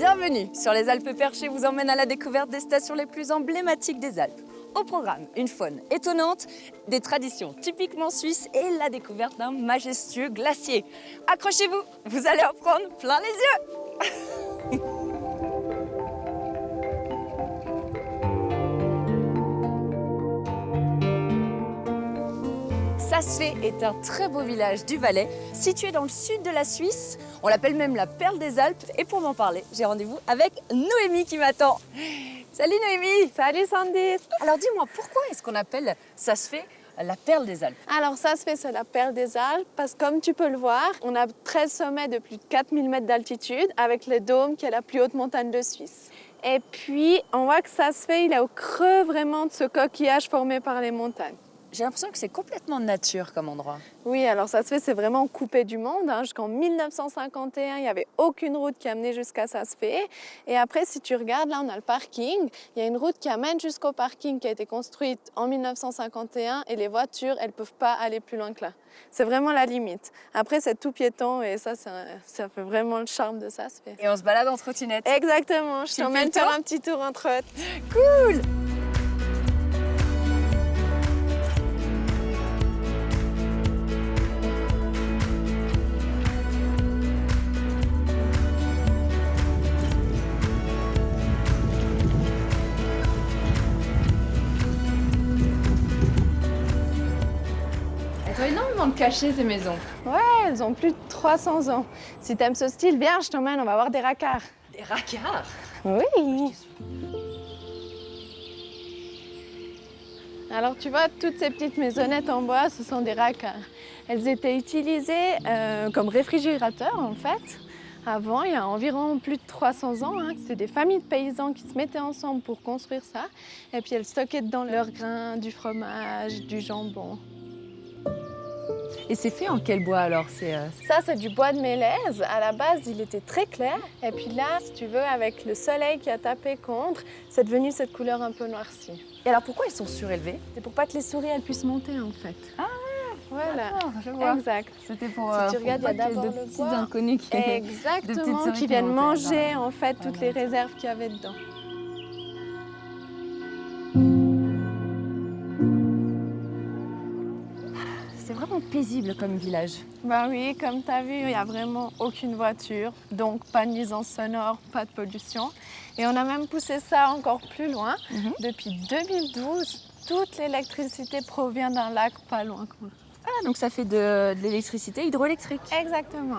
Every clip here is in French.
Bienvenue sur les Alpes Perchées vous emmène à la découverte des stations les plus emblématiques des Alpes. Au programme, une faune étonnante, des traditions typiquement suisses et la découverte d'un majestueux glacier. Accrochez-vous, vous allez en prendre plein les yeux. Saas-Fee est un très beau village du Valais, situé dans le sud de la Suisse. On l'appelle même la perle des Alpes. Et pour m'en parler, j'ai rendez-vous avec Noémie qui m'attend. Salut Noémie! Salut Sandy! Alors dis-moi, pourquoi est-ce qu'on appelle Saas-Fee la perle des Alpes? Alors Saas-Fee, c'est la perle des Alpes parce que comme tu peux le voir, on a 13 sommets de plus de 4000 mètres d'altitude avec le Dôme qui est la plus haute montagne de Suisse. Et puis, on voit que Saas-Fee, il est au creux vraiment de ce coquillage formé par les montagnes. J'ai l'impression que c'est complètement nature comme endroit. Oui, alors Saas-Fee, c'est vraiment coupé du monde. Jusqu'en 1951, il n'y avait aucune route qui amenait jusqu'à Saas-Fee. Et après, si tu regardes, là, on a le parking. Il y a une route qui amène jusqu'au parking qui a été construite en 1951 et les voitures, elles ne peuvent pas aller plus loin que là. C'est vraiment la limite. Après, c'est tout piéton et ça fait vraiment le charme de Saas-Fee. Et on se balade en trottinette. Exactement, je t'emmène faire un petit tour en trotte. Cool! Énormément de cachets ces maisons. Ouais, elles ont plus de 300 ans. Si t'aimes ce style, viens, je t'emmène, on va voir des racards. Des racards? Oui. Alors tu vois, toutes ces petites maisonnettes en bois, ce sont des racards. Elles étaient utilisées comme réfrigérateurs en fait. Avant, il y a environ plus de 300 ans, c'était des familles de paysans qui se mettaient ensemble pour construire ça. Et puis elles stockaient dedans leurs grains, du fromage, du jambon. Et c'est fait en quel bois alors? Ça, c'est du bois de mélèze. À la base, il était très clair. Et puis là, si tu veux, avec le soleil qui a tapé contre, c'est devenu cette couleur un peu noircie. Et alors pourquoi ils sont surélevés? C'est pour pas que les souris elles puissent monter en fait. Ah, voilà. Je vois. Exact. C'était pour Si tu regardes, il y a d'abord de le petits bois. inconnus Exactement, qui viennent manger en fait toutes les réserves qu'il y avait dedans. C'est vraiment paisible comme village. Ben oui, comme tu as vu, il n'y a vraiment aucune voiture, donc pas de nuisance sonore, pas de pollution. Et on a même poussé ça encore plus loin. Depuis 2012, toute l'électricité provient d'un lac pas loin. Ah, donc ça fait de l'électricité hydroélectrique. Exactement.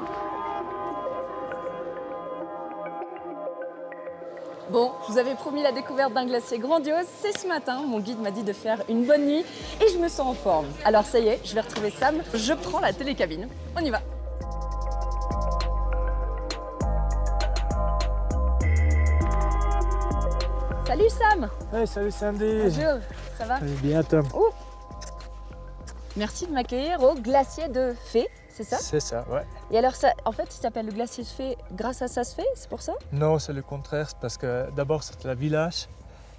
Bon, je vous avais promis la découverte d'un glacier grandiose. C'est ce matin, mon guide m'a dit de faire une bonne nuit et je me sens en forme. Alors ça y est, je vais retrouver Sam. Je prends la télécabine. On y va. Salut Sam. Hey, salut Sandy. Bonjour, ça va? Allez, bien Tom. Oh. Merci de m'accueillir au glacier de Fee, c'est ça? C'est ça, ouais. Et alors, ça, en fait, il s'appelle le glacier de Fee grâce à Saas-Fee, c'est pour ça? Non, c'est le contraire, c'est parce que d'abord c'était le village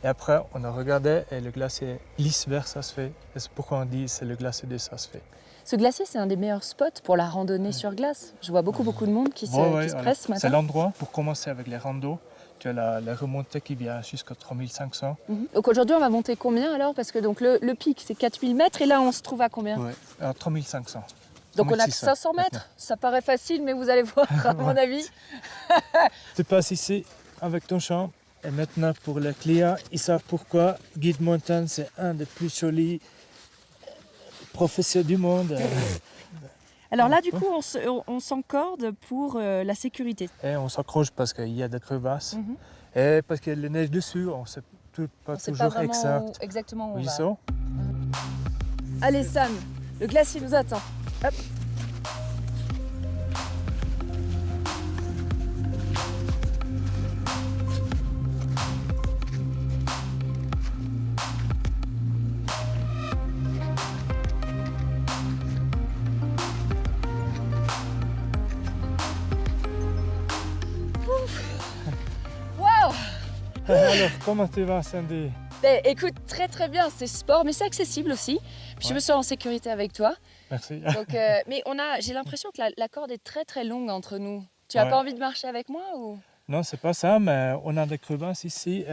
et après on a regardé et le glacier glisse vers Saas-Fee. Et c'est pourquoi on dit c'est le glacier de Saas-Fee. Ce glacier, c'est un des meilleurs spots pour la randonnée sur glace. Je vois beaucoup de monde qui se presse ce matin. C'est l'endroit pour commencer avec les randos. Tu as la remontée qui vient jusqu'à 3500. Donc aujourd'hui, on va monter combien alors? Parce que donc, le pic, c'est 4000 mètres et là, on se trouve à combien? Ouais, à 3500. Donc on a que 500 mètres. Maintenant. Ça paraît facile, mais vous allez voir, à mon avis. Tu passes ici avec ton champ. Et maintenant, pour les clients, ils savent pourquoi Guide Montagne, c'est un des plus jolis professeurs du monde. Alors là, du coup, on s'encorde pour la sécurité. Et on s'accroche parce qu'il y a des crevasses. Et parce qu'il y a de la neige dessus, on ne sait pas toujours exactement où où on ils va. sont. Allez Sam, le glacier nous attend. Hop. Waouh! Alors, comment tu vas, Sandy? Ben, écoute, très bien, c'est sport, mais c'est accessible aussi. Puis je me sens en sécurité avec toi. Merci. Donc, mais j'ai l'impression que la corde est très longue entre nous. Tu n'as pas envie de marcher avec moi ou? Non, c'est pas ça, mais on a des crevasses ici.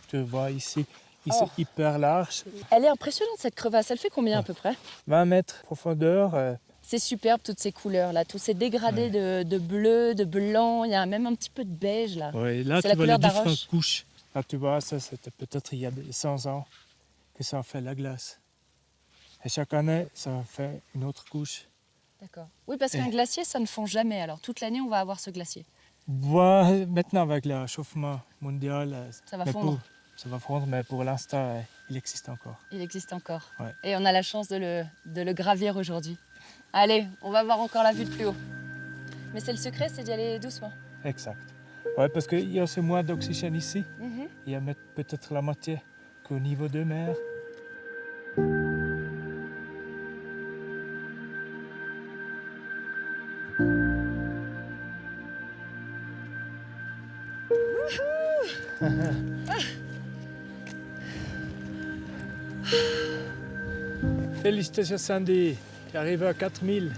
Tu vois ici, ils sont hyper larges. Elle est impressionnante cette crevasse, elle fait combien à peu près? 20 mètres de profondeur. C'est superbe toutes ces couleurs là, tous ces dégradés de bleu, de blanc, il y a même un petit peu de beige là. Oui, là C'est tu la vois couleur les de la différentes roche. couches. Là tu vois, ça c'était peut-être il y a 100 ans que ça a fait la glace. Et chaque année, ça fait une autre couche. D'accord. Oui, parce qu'un glacier, ça ne fond jamais. Alors toute l'année, on va avoir ce glacier. Maintenant avec le réchauffement mondial, Ça va mais fondre. ça va fondre, mais pour l'instant, il existe encore. Il existe encore. Ouais. Et on a la chance de le gravir aujourd'hui. Allez, on va voir encore la vue de plus haut. Mais c'est le secret, c'est d'y aller doucement. Exact. Ouais, parce qu'il y a aussi moins d'oxygène ici. Il y a peut-être la moitié qu'au niveau de mer. Félicitations Sandy, tu es arrivé à 4000.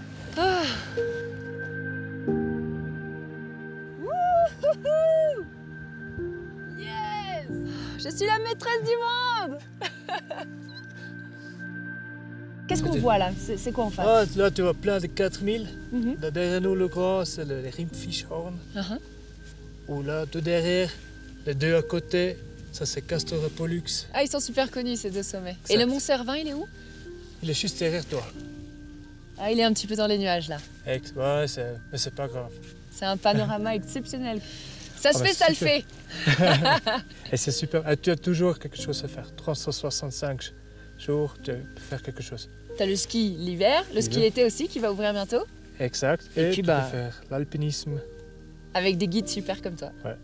Yes! Je suis la maîtresse du monde! Qu'est-ce qu'on voit là? C'est quoi en face? Ah, là tu vois plein de 4000. Mhm. Là derrière nous le grand, c'est le Rimfischhorn. Uh-huh. Ou là tout derrière, les deux à côté, ça c'est Castor et Pollux. Ah, ils sont super connus ces deux sommets. Et Ça- le Mont Cervin, il est où? Il est juste derrière toi. Ah, il est un petit peu dans les nuages là. Ouais, mais c'est pas grave. C'est un panorama exceptionnel. Ça se Ah bah, fait, ça le super. fait. Et c'est super. Et tu as toujours quelque chose à faire. 365 jours, tu peux faire quelque chose. T'as le ski l'hiver, le ski L'hiver. l'été aussi qui va ouvrir bientôt, Exact. Et Et, puis, tu bah- peux faire l'alpinisme. avec des guides super comme toi. Ouais.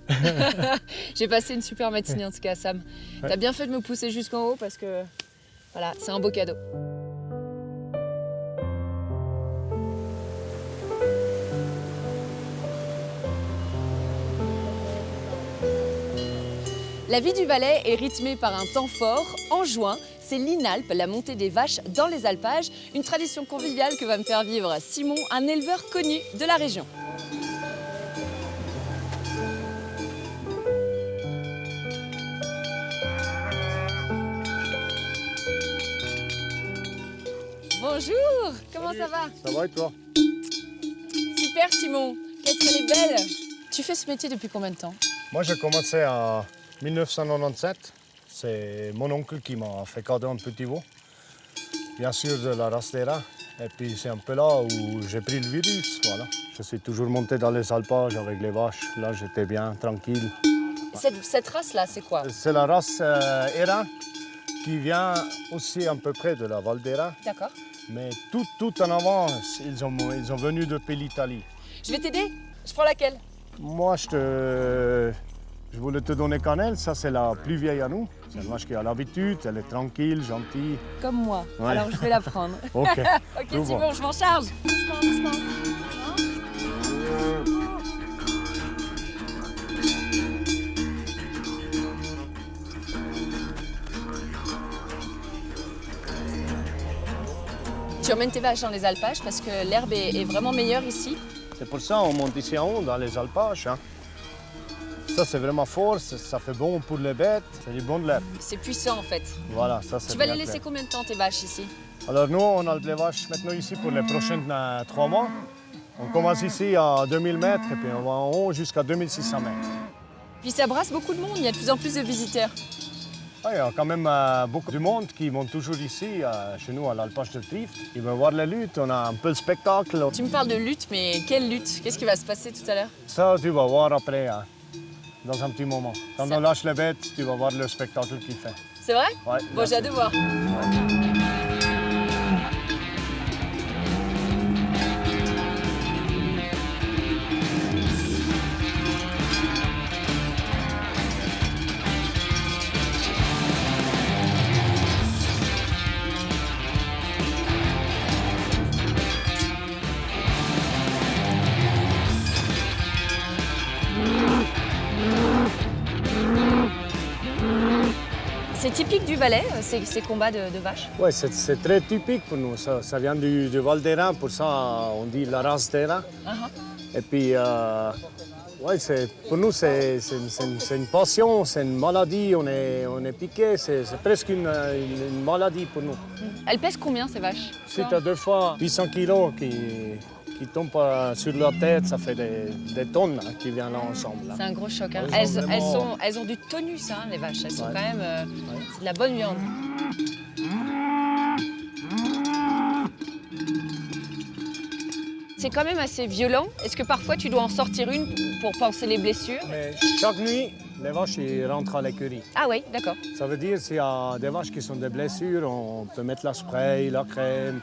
J'ai passé une super matinée en tout cas, Sam. Ouais. T'as bien fait de me pousser jusqu'en haut parce que voilà, c'est un beau cadeau. La vie du Valais est rythmée par un temps fort. En juin, c'est l'Inalpe, la montée des vaches dans les alpages, une tradition conviviale que va me faire vivre Simon, un éleveur connu de la région. Bonjour, comment ça va? Ça va et toi? Super Simon, qu'est-ce qu'elle est belle! Tu fais ce métier depuis combien de temps? Moi, j'ai commencé en 1997. C'est mon oncle qui m'a fait cadeau un petit veau. Bien sûr, de la race des rats. Et puis, c'est un peu là où j'ai pris le virus. Voilà. Je suis toujours monté dans les alpages avec les vaches. Là, j'étais bien, tranquille. Cette race-là, c'est quoi? C'est la race Hérin qui vient aussi à peu près de la Val d'Hérin. D'accord. Mais tout en avant, ils ont venu depuis l'Italie. Je vais t'aider. Je prends laquelle? Moi, je voulais te donner Cannelle. Ça, c'est la plus vieille à nous. C'est une vache qui a l'habitude, elle est tranquille, gentille. Comme moi. Ouais. Alors je vais la prendre. OK. Ok Tout Simon, bon. je m'en charge. Tu emmènes tes vaches dans les alpages parce que l'herbe est vraiment meilleure ici. C'est pour ça qu'on monte ici en haut, dans les alpages. Hein. Ça, c'est vraiment fort, ça fait bon pour les bêtes, c'est du bon de l'herbe. C'est puissant en fait. Voilà, ça, c'est Tu vas bien les laisser clair. combien de temps tes vaches ici? Alors, nous, on a les vaches maintenant ici pour les prochains 3 mois. On commence ici à 2000 mètres et puis on va en haut jusqu'à 2600 mètres. Puis ça brasse beaucoup de monde, il y a de plus en plus de visiteurs. Ah, il y a quand même beaucoup de monde qui monte toujours ici, chez nous, à l'alpage de Trift. Ils veulent voir la lutte, on a un peu de spectacle. Tu me parles de lutte, mais quelle lutte? Qu'est-ce qui va se passer tout à l'heure? Ça, tu vas voir après, hein, dans un petit moment. Quand Ça- on lâche les bêtes, tu vas voir le spectacle qu'il fait. C'est vrai? Ouais, Bon, j'ai hâte de voir. C'est typique du Valais, ces combats de vaches? Oui, c'est très typique pour nous. Ça vient du Val d'Hérin, pour ça on dit la race d'Hérin. Uh-huh. Et puis Ouais, pour nous, c'est une passion, c'est une maladie. On est piqué, c'est presque une maladie pour nous. Elles pèsent combien ces vaches? Si tu as 2 fois 800 kilos qui tombent sur leur tête, ça fait des tonnes hein, qui viennent là ensemble. Là. C'est un gros choc. Hein. Elles ont du tonus, hein, les vaches. Elles sont quand même c'est de la bonne viande. C'est quand même assez violent. Est-ce que parfois tu dois en sortir une pour panser les blessures? Mais chaque nuit, les vaches ils rentrent à l'écurie. Ah oui, d'accord. Ça veut dire s'il y a des vaches qui sont des blessures, on peut mettre la spray, la crème.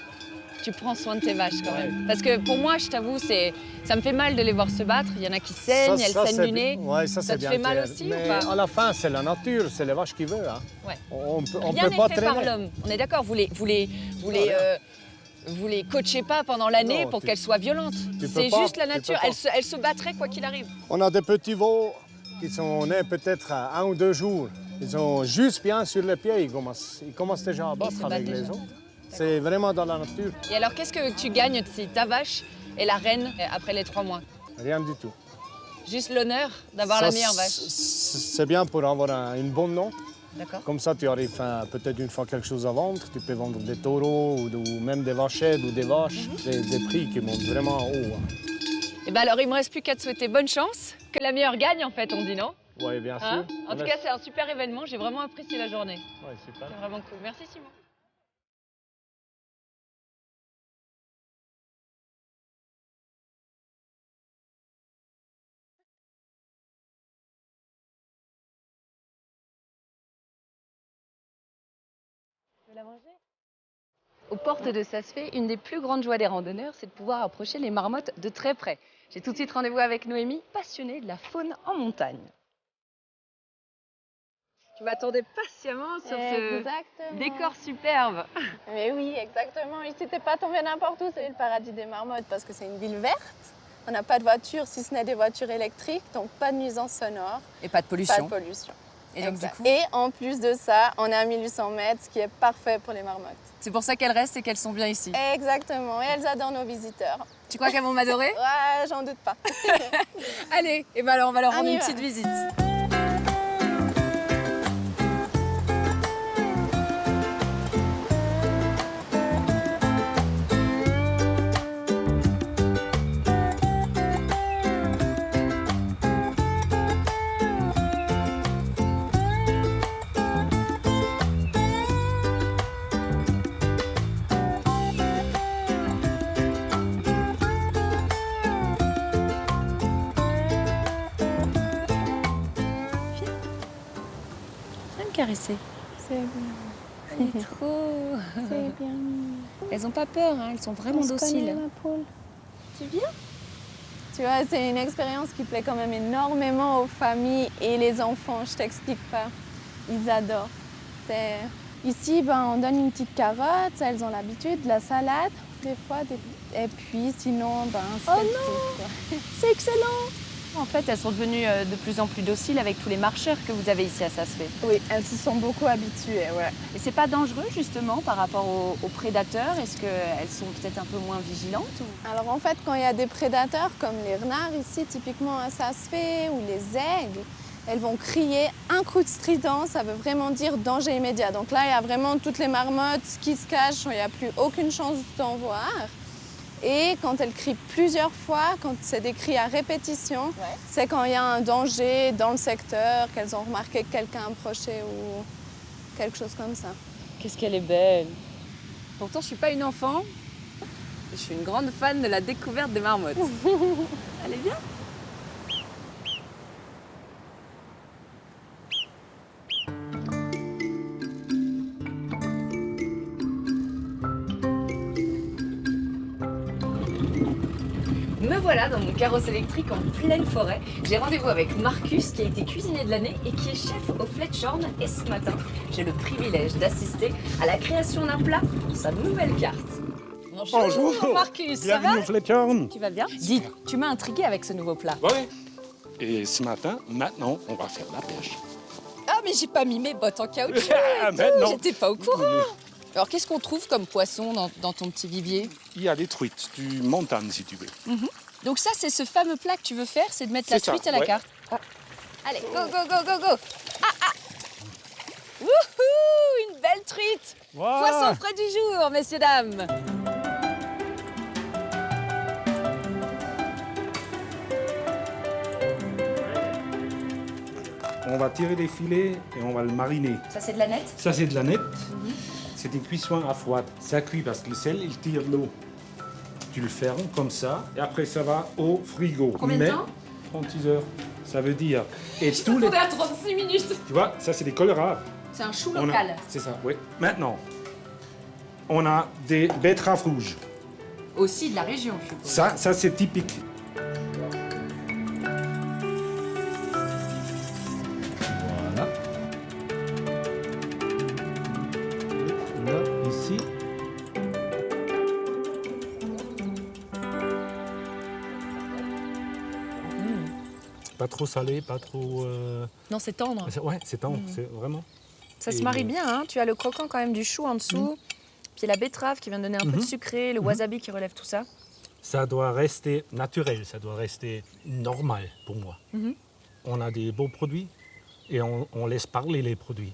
Tu prends soin de tes vaches quand même. Parce que pour moi, je t'avoue, ça me fait mal de les voir se battre. Il y en a qui saignent, elles saignent du nez. Ouais, ça te bien fait mal clair. aussi Mais ou pas? à la fin, c'est la nature, c'est les vaches qui veulent. Hein. Ouais. On Rien peut n'est pas fait par traîner. l'homme. On est d'accord, vous les coachez pas pendant l'année Non, pour qu'elles soient violentes. C'est pas, juste la tu peux nature. pas. Elles se battraient quoi qu'il arrive. On a des petits veaux qui sont nés peut-être 1 ou 2 jours. Ils sont juste bien sur les pieds, ils commencent déjà à se battre battent avec déjà. les autres. C'est vraiment dans la nature. Et alors, qu'est-ce que tu gagnes si ta vache est la reine après les 3 mois? Rien du tout. Juste l'honneur d'avoir Ça, la meilleure vache. C'est bien pour avoir une bonne nom. D'accord. Comme ça, tu arrives peut-être une fois quelque chose à vendre. Tu peux vendre des taureaux ou même des vachettes ou des vaches. Des prix qui montent vraiment haut. Hein. Et ben alors, il me reste plus qu'à te souhaiter bonne chance. Que la meilleure gagne, en fait, on dit, non? Oui, bien Hein? sûr. En tout cas, c'est un super événement. J'ai vraiment apprécié la journée. Ouais, super. C'est vraiment cool. Merci, Simon. Tu veux la manger? Aux portes de Sasfé, une des plus grandes joies des randonneurs, c'est de pouvoir approcher les marmottes de très près. J'ai tout de suite rendez-vous avec Noémie, passionnée de la faune en montagne. Tu m'attendais patiemment sur ce décor superbe. Mais oui, exactement. Ici, t'es pas tombé n'importe où, c'est le paradis des marmottes parce que c'est une ville verte. On n'a pas de voitures, si ce n'est des voitures électriques, donc pas de nuisance sonore, Et pas de pas pollution. de pollution. Et donc, du Exact. coup, Et en plus de ça, on est à 1800 mètres, ce qui est parfait pour les marmottes. c'est pour ça qu'elles restent et qu'elles sont bien ici. Exactement, et elles adorent nos visiteurs. Tu crois qu'elles vont m'adorer? Ouais, j'en doute pas. Allez, et ben alors on va leur On rendre y une va. petite visite. Viens me caresser. C'est bien, Elle est trop. c'est bien. Elles ont pas peur, hein, elles sont vraiment On se connaît, dociles. ma poule. Tu viens? Tu vois, c'est une expérience qui plaît quand même énormément aux familles et les enfants, je t'explique pas. Ils adorent. Ici, on donne une petite carotte, elles ont l'habitude, de la salade, des fois. Et puis sinon, c'est Oh le non, thé, quoi. c'est excellent. En fait, elles sont devenues de plus en plus dociles avec tous les marcheurs que vous avez ici à Sasfé. Oui, elles se sont beaucoup habituées, ouais. Et c'est pas dangereux justement par rapport aux prédateurs? Est-ce qu'elles sont peut-être un peu moins vigilantes ou... Alors en fait, quand il y a des prédateurs comme les renards ici, typiquement à Sasfé, ou les aigles, elles vont crier un coup de strident, ça veut vraiment dire danger immédiat. Donc là, il y a vraiment toutes les marmottes qui se cachent, il n'y a plus aucune chance d'en voir. Et quand elles crient plusieurs fois, quand c'est des cris à répétition, c'est quand il y a un danger dans le secteur, qu'elles ont remarqué que quelqu'un approchait ou quelque chose comme ça. Qu'est-ce qu'elle est belle. Pourtant, je suis pas une enfant. Je suis une grande fan de la découverte des marmottes. Allez, viens. Me voilà dans mon carrosse électrique en pleine forêt. J'ai rendez-vous avec Marcus qui a été cuisinier de l'année et qui est chef au Fletchhorn. Et ce matin, j'ai le privilège d'assister à la création d'un plat pour sa nouvelle carte. Bonjour Marcus, ça va? Bienvenue au Fletchhorn. Tu vas bien? Dis, tu m'as intrigué avec ce nouveau plat. Oui. Et ce matin, maintenant, on va faire la pêche. Ah mais j'ai pas mis mes bottes en caoutchouc Ah, et tout, maintenant. j'étais pas au courant. Alors qu'est-ce qu'on trouve comme poisson dans ton petit vivier? Il y a des truites du montagne, si tu veux. Donc ça, c'est ce fameux plat que tu veux faire, c'est de mettre la C'est ça, truite à la ouais. carte. Allez, go, go, go, go, go. Wouhou, une belle truite. Poisson frais du jour, messieurs, dames. On va tirer les filets et on va le mariner. Ça, c'est de la nette. Ça, c'est de la nette. C'est une cuisson à froide. Ça cuit parce que le sel, il tire de l'eau. Tu le fermes comme ça et après, ça va au frigo. Combien de Mais temps 36 heures. Ça veut dire... Et tous les... On est à 36 minutes. Tu vois, ça, c'est des colorades. C'est un chou On a- local. C'est ça, oui. Maintenant, on a des betteraves rouges. Aussi de la région, je suppose. Ça c'est typique. Voilà. Là, ici. Pas trop salé, pas trop... Non, c'est tendre. Ouais, c'est tendre, c'est vraiment... Ça se Et- marie bien, hein. Tu as le croquant quand même du chou en dessous, puis la betterave qui vient donner un peu de sucré, le wasabi qui relève tout ça. Ça doit rester naturel, ça doit rester normal pour moi. On a des beaux produits et on laisse parler les produits.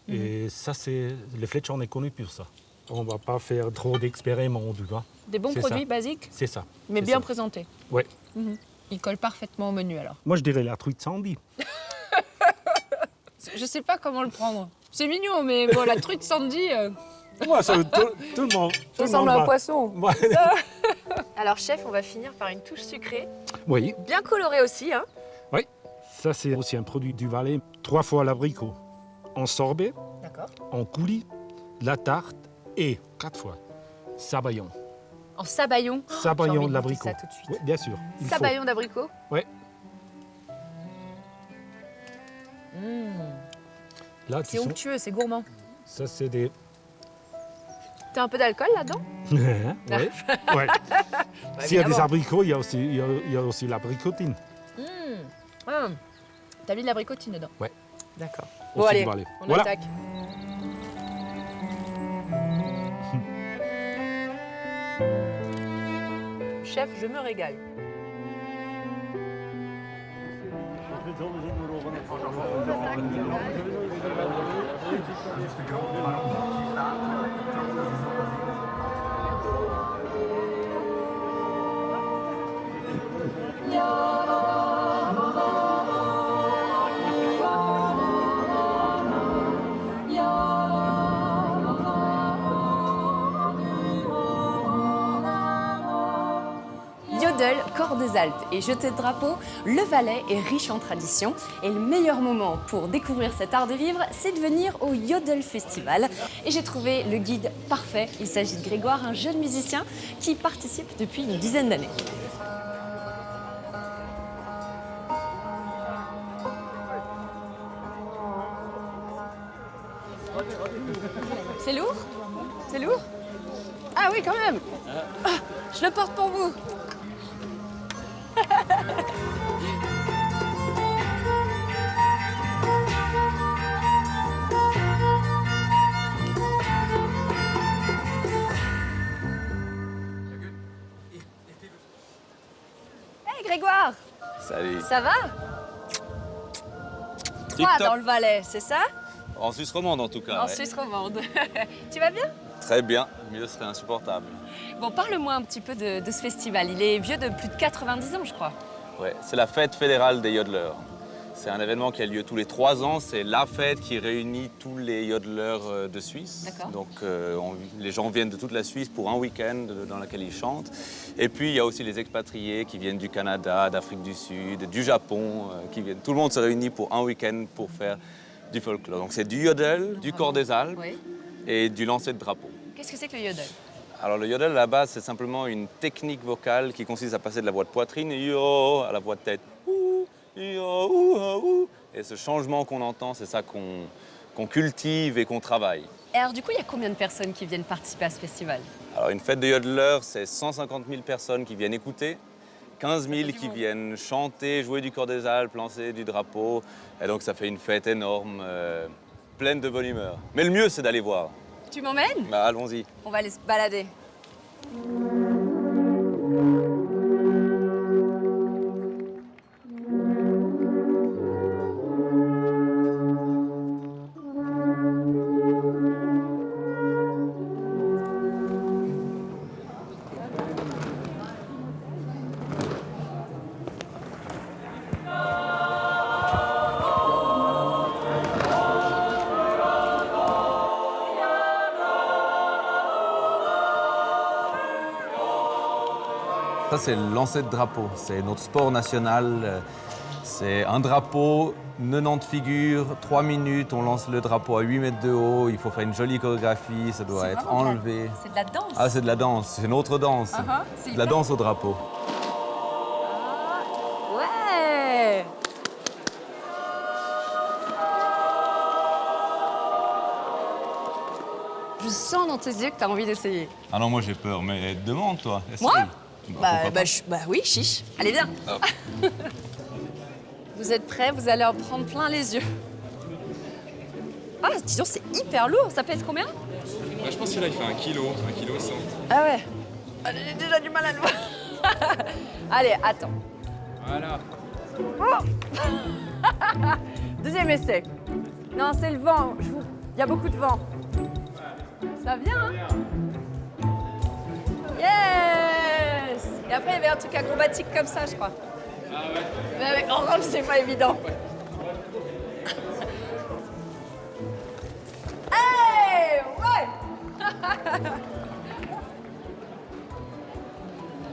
Et ça, c'est... Le Fletcher, on est connu pour ça. On ne va pas faire trop d'expériments, tu vois. Des bons C'est produits ça. basiques, C'est ça. mais c'est bien ça. présentés. Ouais. Ils collent parfaitement au menu alors. Moi, je dirais la truite Sandy. Je sais pas comment le prendre. C'est mignon, mais bon, la truite Sandy, Moi, ça, tout le monde. ça ressemble à un poisson. Ouais. Alors chef, on va finir par une touche sucrée, Oui, bien colorée aussi, hein. oui. Ça, c'est aussi un produit du Valais. 3 fois l'abricot. En sorbet, D'accord. en coulis, la tarte et 4 fois sabayon. En sabayon. J'ai Sabayon envie de goûter l'abricot. ça tout de suite. Oui, bien sûr. il faut. Sabayon d'abricot. Ouais. Là, tu C'est sens- onctueux, c'est gourmand. Ça, c'est des... T'as un peu d'alcool là-dedans? ouais. ouais. S'il y a des évidemment. abricots, il y a aussi l'abricotine. Ah, t'as mis de l'abricotine dedans? Ouais. D'accord. Aussi Bon allez, du Valais. on Voilà. attaque. Chef, je me régale. Yodel, corps des Alpes et jeté de drapeau, le Valais est riche en traditions et le meilleur moment pour découvrir cet art de vivre, c'est de venir au Yodel Festival. Et j'ai trouvé le guide parfait. Il s'agit de Grégoire, un jeune musicien qui participe depuis une dizaine d'années. C'est lourd? C'est lourd? Ah oui, quand même! Ah, je le porte pour vous! Hey Grégoire, Salut. ça va? Toi Tip-top. dans le Valais, c'est ça? En Suisse romande en tout cas. En ouais. Suisse romande. Tu vas bien? Très bien, mieux serait insupportable. Bon, parle-moi un petit peu de ce festival. Il est vieux de plus de 90 ans, je crois. Ouais, c'est la fête fédérale des yodeleurs. C'est un événement qui a lieu tous les 3 ans. C'est la fête qui réunit tous les yodeleurs de Suisse. D'accord. Donc les gens viennent de toute la Suisse pour un week-end dans lequel ils chantent. Et puis il y a aussi les expatriés qui viennent du Canada, d'Afrique du Sud, du Japon. Qui viennent. Tout le monde se réunit pour un week-end pour faire du folklore. Donc c'est du yodel, du corps des Alpes Oui. et du lancer de drapeau. Qu'est-ce que c'est que le yodel? Alors le yodel à la base, c'est simplement une technique vocale qui consiste à passer de la voix de poitrine yo à la voix de tête. Ouh, yo, ouh, ouh. Et ce changement qu'on entend, c'est ça qu'on cultive et qu'on travaille. Et alors du coup, il y a combien de personnes qui viennent participer à ce festival? Alors une fête de yodeleurs, c'est 150 000 personnes qui viennent écouter, 15 000 qui viennent chanter, jouer du corps des Alpes, lancer du drapeau. Et donc ça fait une fête énorme, pleine de bonne humeur. Mais le mieux, c'est d'aller voir. Tu m'emmènes? Bah, allons-y. On va aller se balader. Ça, c'est le lancer de drapeau. C'est notre sport national. C'est un drapeau, 90 figures, 3 minutes. On lance le drapeau à 8 mètres de haut. Il faut faire une jolie chorégraphie. Ça doit C'est être vraiment enlevé. C'est de la danse. Ah, c'est de la danse. C'est une autre danse. C'est De la hyper- danse au drapeau. Ouais. Je sens dans tes yeux que tu as envie d'essayer. Ah non, moi j'ai peur, mais demande toi. essaye. Moi pourquoi pas. bah oui, chiche. Allez, viens. Vous êtes prêts? Vous allez en prendre plein les yeux. Ah, dis donc, c'est hyper lourd. Ça pèse combien? Je pense que là il fait 1 kg, 1 kg 100. Ah ouais. Ah, j'ai déjà du mal à le voir. Allez, attends. Voilà. Deuxième essai. Non, c'est le vent. Il y a beaucoup de vent. Ça vient, hein? Yes! Et après, il y avait un truc acrobatique comme ça, je crois. Ah ouais. Mais avec orange, c'est pas évident. Hey! Ouais!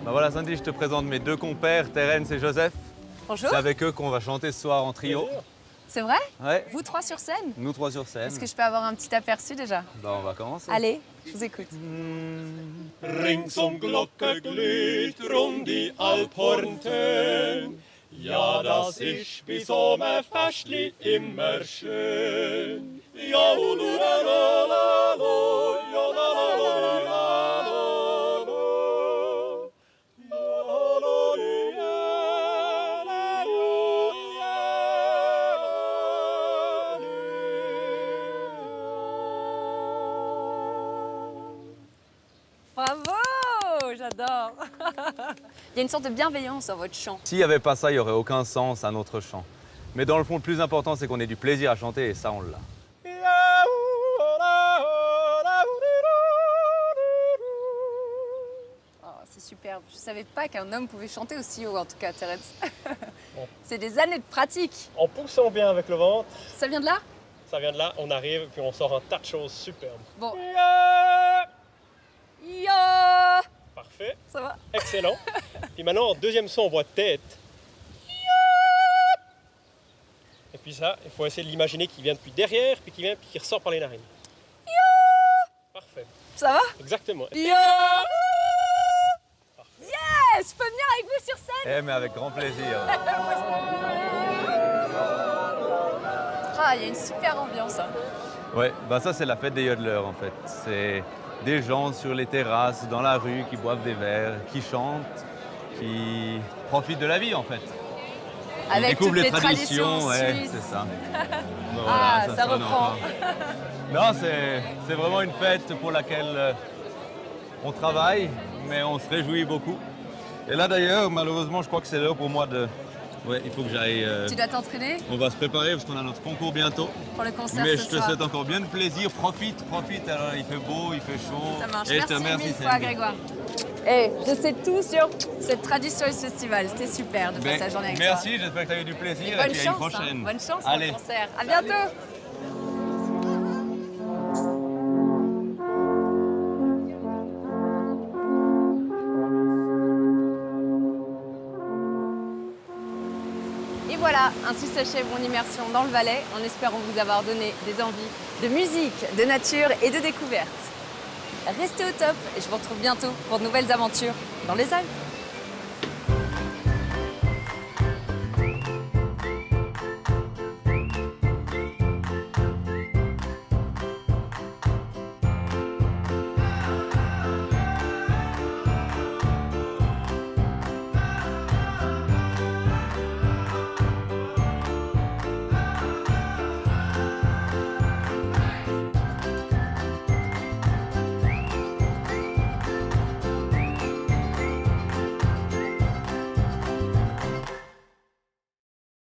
Bah voilà, Sandy, je te présente mes deux compères, Terence et Joseph. Bonjour. C'est avec eux qu'on va chanter ce soir en trio. C'est vrai? Ouais, Vous trois sur scène? nous trois sur scène. Est-ce que je peux avoir un petit aperçu déjà? Bah, on va commencer. Allez, je vous écoute. Ringsum Glocke glüht rund die Alphorntöne. Ja, das ist bei so einem Festli immer schön. Ja, la la la la, ja, la la la la la. Bravo! J'adore! Il y a une sorte de bienveillance dans votre chant. S'il n'y avait pas ça, il n'y aurait aucun sens à notre chant. Mais dans le fond, le plus important, c'est qu'on ait du plaisir à chanter et ça, on l'a. Oh, c'est superbe. Je savais pas qu'un homme pouvait chanter aussi haut, en tout cas, Terence. C'est des années de pratique. En poussant bien avec le ventre, Ça vient de là? ça vient de là, on arrive puis on sort un tas de choses superbes. Bon. Yeah. Yo! Parfait, Ça va? excellent. Puis maintenant, en deuxième son, on voit tête. Et puis ça, il faut essayer de l'imaginer qui vient depuis derrière, puis qui vient, puis qui ressort par les narines. Parfait, Ça va? exactement. Yo! Yes! Je peux venir avec vous sur scène? Eh, mais avec grand plaisir. Ah, il y a une super ambiance. Hein. Ouais, bah ça, c'est la fête des yodeleurs, en fait. C'est des gens sur les terrasses, dans la rue, qui boivent des verres, qui chantent, qui profitent de la vie, en fait. Ils Avec découvrent toutes les les traditions ouais, suisses. c'est ça. Bon, Ah, voilà, ça sonne reprend. encore. Non, c'est vraiment une fête pour laquelle on travaille, mais on se réjouit beaucoup. Et là, d'ailleurs, malheureusement, je crois que c'est l'heure pour moi de... Ouais, il faut que j'aille... Tu dois t'entraîner On va se préparer parce qu'on a notre concours bientôt. pour le concert Mais ce je te soir. souhaite encore bien de plaisir. Profite. Alors, il fait beau, il fait chaud. Ça marche. Et je te Merci remercie, mille fois, Sandy. Grégoire. Et je sais tout sur cette tradition et ce festival. C'était super de passer Ben, la journée avec merci, j'espère que tu as eu du plaisir. toi. Et Bonne puis à une chance. prochaine. Bonne chance Allez. pour le concert. À bientôt. Et voilà, ainsi s'achève mon immersion dans le Valais, en espérant vous avoir donné des envies de musique, de nature et de découverte. Restez au top et je vous retrouve bientôt pour de nouvelles aventures dans les Alpes.